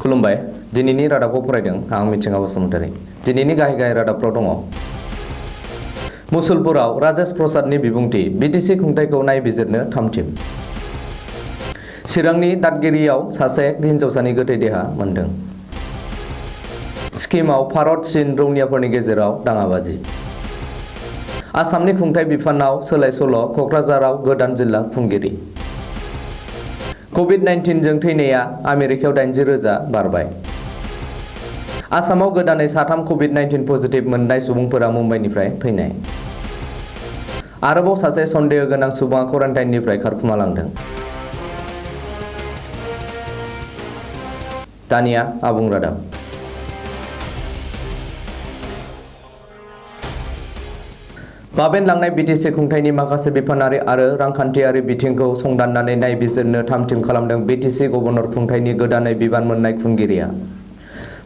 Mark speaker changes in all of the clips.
Speaker 1: खुलुमबाय। दिनैनि रादाबखौ फरायदों आं मिथिंगा बसुमतारी। दिनैनि गाहाय रादाबफ्राव दङ। मुसलपुराव राजेश प्रसादनि बिबुंथि, बिटिसि खुंथायखौ नायबिजिरनो थामथिम। चिरांनि दादगिरियाव सासे हिनजावसानि गोथै देहा मोनदों। सिक्किमाव भारत चीन रौनियाफोरनि गेजेराव दाङाबाजि। आसामनि खुंथाय बिफानाव सोलाय-सोल', क'क्राझाराव गोदान जिल्ला खुंगिरि। कभिड-19 जों थैनाया आमेरिकायाव 80,000 बारबाय। आसामाव गोदानै 3 कभिड-19 पजिटिभ मोननाय सुबुंफोरा मुम्बाइनिफ्राय फैनाय। आरोबाव सासे सन्देह गोनां सुबुङा क्वारेन्टाइननिफ्राय खारखुमालांदों। दानिया आबुं रादाब। बाबेन लांनाय बिटिसि खुंथायनि माखासे बिफानारि आरो रांखान्थियारि बिथिंखौ संदाननानै नायबिजिरनो थामथिम खालामदों बिटिसि गभर्नर खुंथायनि गोदानै बिबान मोननाय खुंगिरिया।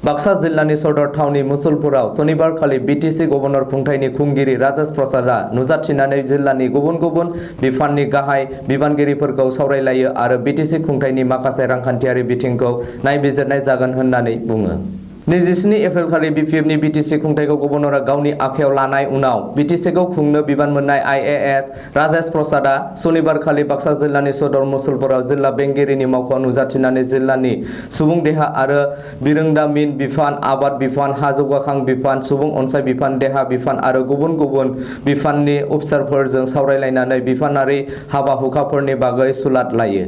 Speaker 1: बाक्सा जिल्लानि सदर थावनि मुसलपुराव सनिबारखालि बिटिसि गभर्नर खुंथायनि खुंगिरि राजेश प्रसादआ नुजाथिनानै जिल्लानि गुबुन गुबुन बिफाननि गाहाय बिबानगिरिफोरखौ सावरायलायो आरो बिटिसि खुंथायनि माखासे रांखान्थियारि बिथिंखौ नायबिजिरनाय जागोन होननानै बुङो। 27 एप्रिलखालि बिपिएफनि बिटिसि खुंथायखौ गभर्नरआ गावनि आखायाव लानाय उनाव बिटिसिखौ खुंनो बिबान मोननाय आइएएस राजेश प्रसादआ सनिबारखालि बाक्सा जिल्लानि सदर मुसलपुराव जिल्ला बेंगिरिनि मावख'आव नुजाथिनानै जिल्लानि सुबुं देहा आरो बिरोंदामिन बिफान, आबाद बिफान, हा जौगाखां बिफान, सुबुं अनसाइ बिफान, देहा बिफान आरो गुबुन गुबुन बिफाननि अफिसारफोरजों सावरायलायनानै बिफानारि हाबा-हुखाफोरनि बागै सुलाद लायो।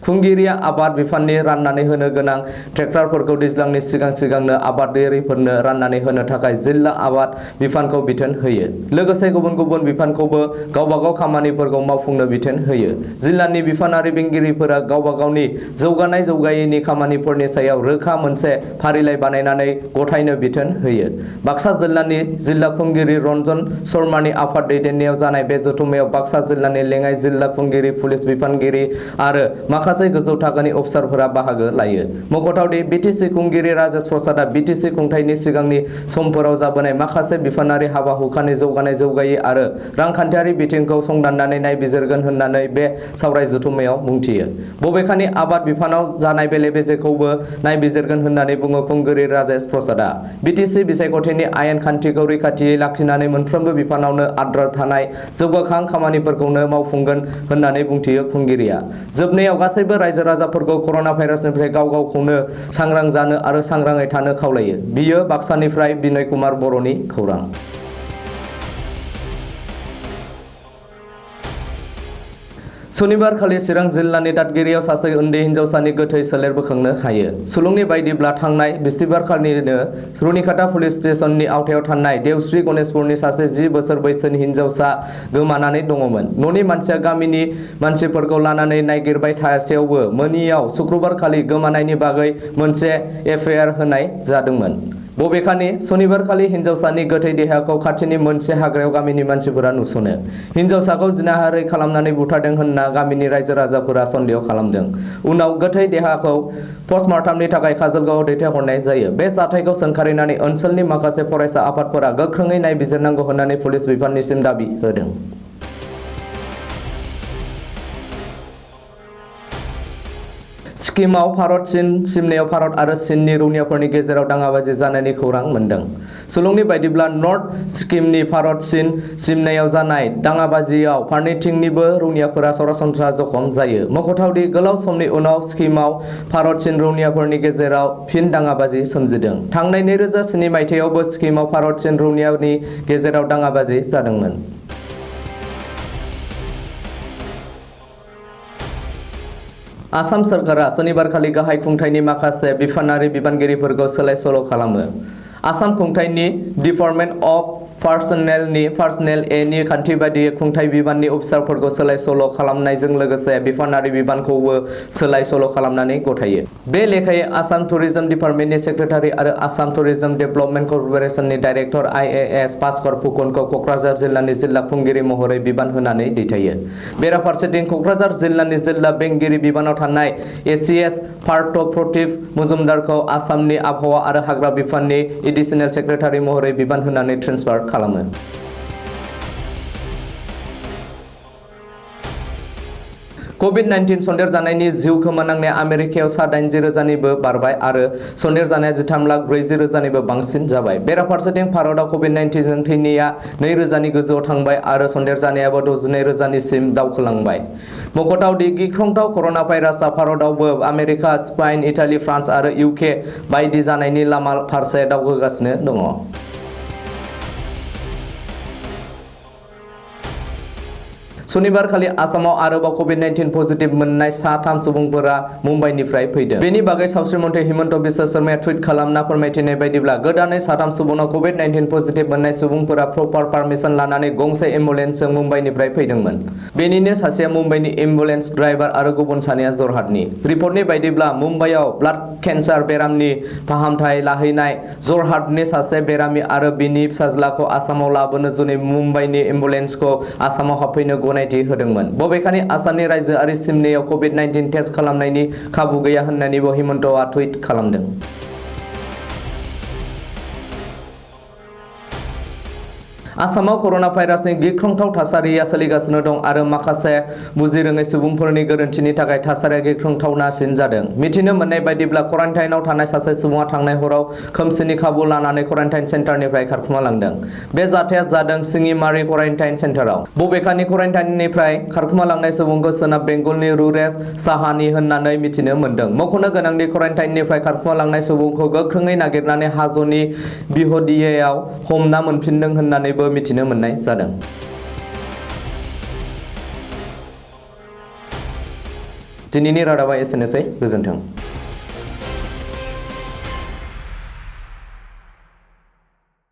Speaker 1: खुंगिरिया आबाद बिफाननि राननानै होनो गोनां ट्रेक्टरफोरखौ दैज्लांनि सिगांनो आबादारिफोरनो राननानै होनो थाखाय जिल्ला आबाद बिफानखौ बिथोन होयो। लोगोसे गुबुन गुबुन बिफानखौबो गावबागाव खामानिफोरखौ मावफुंनो बिथोन होयो। जिल्लानि बिफानारि बेंगिरिफोरा गावबा गावनि जौगानाय जौगायैनि खामानिफोरनि सायाव रोखा मोनसे फारिलाइ बानायनानै गथायनो बिथोन होयो। बाक्सा जिल्लानि जिल्ला खुंगिरि रन्जन शर्मानि आफाद दैदेननायाव जानाय बे जथुम्मायाव बाक्सा जिल्लानि लेङाइ जिल्ला खुंगिरि, पुलिस बिफानगिरि आरो माखासे गोजौ थाखोनि अफिसारफोरा बाहागो लायो। मख'थावदि बिटिसि खुंगिरि राजेश प्रसादआ बिटिसि खुंथायनि सिगांनि समफोराव जाबोनाय माखासे बिफानारि हाबा-हुखानि जौगानाय जौगायै आरो रांखान्थियारि बिथिंखौ संदाननानै नायबिजिरगोन होननानै बे सावराय जथुम्मायाव बुंथियो। बबेखानि आबाद बिफानाव जानाय बेले-बेजेखौबो नायबिजिरगोन होननानै बुङो खुंगिरि राजेश प्रसादआ। बिटिसि बिसायख'थिनि आयेन खान्थिखौ रैखाथियै लाखिनानै मोनफ्रोमबो बिफानावनो आद्रा थानाय जौगाखां खामानिफोरखौनो मावफुंगोन होननानै बुंथियो खुंगिरिया। जोबनायाव गासैबो रायजो-राजाफोरखौ कर'ना भाइरासनिफ्राय गाव गावखौनो सांग्रां जानो आरो सांग्राङै थानो खावलायो। बियो बाक्सानिफ्राय बिनय कुमार बर'नि खौरां। सनिबारखालि चिरां जिल्लानि दादगिरियाव सासे उन्दै हिनजावसानि गोथै सोलेर बोखांनो हायो। सुलुंनि बायदिब्ला थांनाय बिस्तिबारखालिनो रुनिखाता पुलिस स्टेशननि आवथायाव थानाय देवस्रि गणेशपुरनि सासे 10 बोसोर बैसोनि हिनजावसा गोमानानै दङमोन। न'नि मानसिया गामिनि मानसिफोरखौ लानानै नागिरबाय थासेयावबो मोनियाव शुक्रबारखालि गोमानायनि बागै मोनसे एफआइआर होनाय जादोंमोन। बबेखानि सनिबारखालि हिनजावसानि गोथै देहाखौ खाथिनि मोनसे हाग्रायाव गामिनि मानसिफोरा नुसनो। हिनजावसाखौ जिनाहारि खालामनानै बुथारदों होनना गामिनि रायजो-राजाफोरा सन्देह खालामदों। उनाव गोथै देहाखौ पस्टमार्टामनि थाखाय काजलगावआव दैथायहरनाय जायो। बे जाथायखौ सोंखारिनानै ओनसोलनि माखासे फरायसा आफादफोरा गोख्रोङै नायबिजिरनांगौ होननानै पुलिस बिफाननिसिम दाबि होदों। सिक्किमाव भारत-चीन सिमनायाव भारत आरो चीननि रौनियाफोरनि गेजेराव दाङाबाजि जानायनि खौरां मोन्दों। सुलुंनि बायदिब्ला नर्थ सिक्किमनि भारत-चीन सिमनायाव जानाय दाङाबाजियाव फारनैथिंनिबो रौनियाफोरा सरासनस्रा जखम जायो। मख'थावदि गोलाव समनि उनाव सिक्किमाव भारत-चीन रौनियाफोरनि गेजेराव फिन दाङाबाजि सोमजिदों। थांनाय 2007 मायथाइयावबो सिक्किमाव भारत-चीन रौनियानि गेजेराव दाङाबाजि जादोंमोन। आसाम सोरखारा सनिबारखालि गाहाय खुंथायनि माखासे बिफानारि बिबानगिरिफोरखौ सोलाय-सोल' खालामो। आसाम खुंथायनि डिपार्टमेन्ट अफ पार्सनेल ए नि खान्थि बायदियै खुंथाय बिबाननि अफिसारफोरखौ सोलाय-सोल' खालामनायजों लोगोसे बिफानारि बिबानखौबो सोलाय-सोल' खालामनानै गथायो। बे लेखायै आसाम टुरिजम डिपार्टमेन्टनि सेक्रेटारि आरो आसाम टुरिजम डेभेलपमेन्ट कर्प'रेसननि डाइरेक्टर आइएएस भास्कर फुकनखौ क'क्राझार जिल्लानि जिल्ला खुंगिरि महरै बिबान होनानै दैथायो। बेराफारसेथिं क'क्राझार जिल्लानि जिल्ला बेंगिरि बिबानाव थानाय एसिएस पार्थ प्रतिभ मुजुमदारखौ आसामनि आबहावा आरो हाग्रा बिफाननि एडिशनेल सेक्रेटारि महरै बिबान होनानै ट्रेन्सफार खालामो। कभिड-19 सन्देरजानायनि जिउ खोमानांनाया आमेरिकायाव सा 80,000निबो बारबाय आरो सन्देरजानाया 13,40,000निबो बांसिन जाबाय। बेराफारसेथिं भारतआव कभिड-19 जों थैनाया 2,000नि गोजौआव थांबाय आरो सन्देरजानायाबो 62,000निसिम दावखोलांबाय। मख'थाव दि गिख्रंथाव कर'ना भाइरासआ भारतआवबो आमेरिका, स्पेन, इटालि, फ्रान्स आरो इउके बायदि जानायनि लामा फारसे दावखोगासिनो दङ। शनिबारखालि आसामाव आरोबाव कभिड-19 पजिटिभ मोननाय सा 3 सुबुंफोरा मुम्बाइनिफ्राय फैदों। बेनि बागै सावस्रि मन्थ्रि हिमन्त बिश्व शर्माया टुइट खालामना फोरमायथिनाय बायदिब्ला गोदानै सा 3 सुबुंनाव कभिड-19 पजिटिभ मोननाय सुबुंफोरा प्रपार पारमिसन लानानै गंसे एम्बुलेन्सजों मुम्बाइनिफ्राय फैदोंमोन। बेनिनो सासेया मुम्बाइनि एम्बुलेन्स ड्राइभार आरो गुबुन सानैया जरहाटनि। रिपर्टनि बायदिब्ला मुम्बाइआव ब्लाड केन्सार बेरामनि फाहामथाय लाहैनाय जरहाटनि सासे बेरामि आरो बिनि फिसाज्लाखौ आसामाव लाबोनो जुनै मुम्बाइनि एम्बुलेन्सखौ आसामाव हाबफैनो गनायथि होदोंमोन। बबेखानि आसामनि रायजोआरि सिमनायाव कभिड-19 टेस्ट खालामनायनि खाबु गैया होननानैबो हिमन्तआ टुइट खालामदों। आसामाव कर'ना भाइरासनि गिख्रंथाव थासारिया सोलिगासिनो दं आरो माखासे बुजिरोङै सुबुंफोरनि गोरोन्थिनि थाखाय थासारिया गिख्रंथावनासिन जादों। मिथिनो मोननाय बायदिब्ला क्वारेन्टाइनआव थानाय सासे सुबुङा थांनाय हराव खोमसिनि खाबु लानानै क्वारेन्टाइन सेन्टारनिफ्राय खारखोमालांदों। बे जाथाया जादों सिङिमारि क्वारेन्टाइन सेन्टाराव। बबेखानि क्वारेन्टाइननिफ्राय खारखोमालांनाय सुबुंखौ सोनाब बेंगलनि रुरेश साहानि होननानै मिथिनो मोन्दों। मख'नो गोनांदि क्वारेन्टाइननिफ्राय खारखोमालांनाय सुबुंखौ गोख्रोङै नागिरनानै हाज'नि बिहदियायाव हमना मोनफिनदों होननानैबो मिथिनो मोननाय जादों। दिनैनि रादाबा एसेनोसै। गोजोन्थों।